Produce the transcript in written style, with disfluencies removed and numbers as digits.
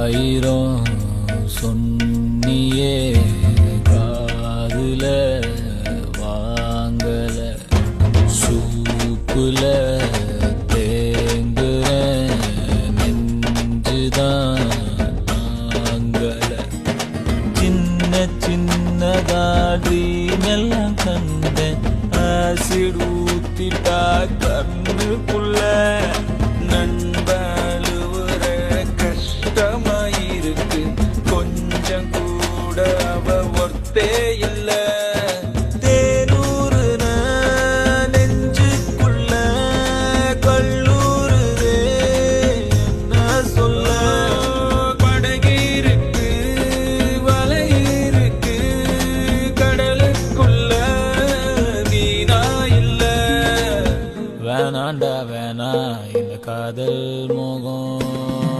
ஆயிரம் சொன்னியே காதுல வாங்கல சூப்புல தேங்குற நெஞ்சுதான் தாங்கல சின்ன சின்னதா ட்ரீம் எல்லாம் கண்டேன் ஆசிட் ஊத்திட்டா கண்ணுக்குள்ள நண்பழுவுற கஷ்டமாயிருக்கு கொஞ்சம் கூட அவ ஒர்த்தே இல்ல தேனூறு நெஞ்சுக்குள்ள கல்லூருதே என்ன சொல்ல படகிருக்கு வலையிருக்கு கடலுக்குள்ள வீணா இல்ல வேணாண்டா வேணா இந்த காதல் மோகம்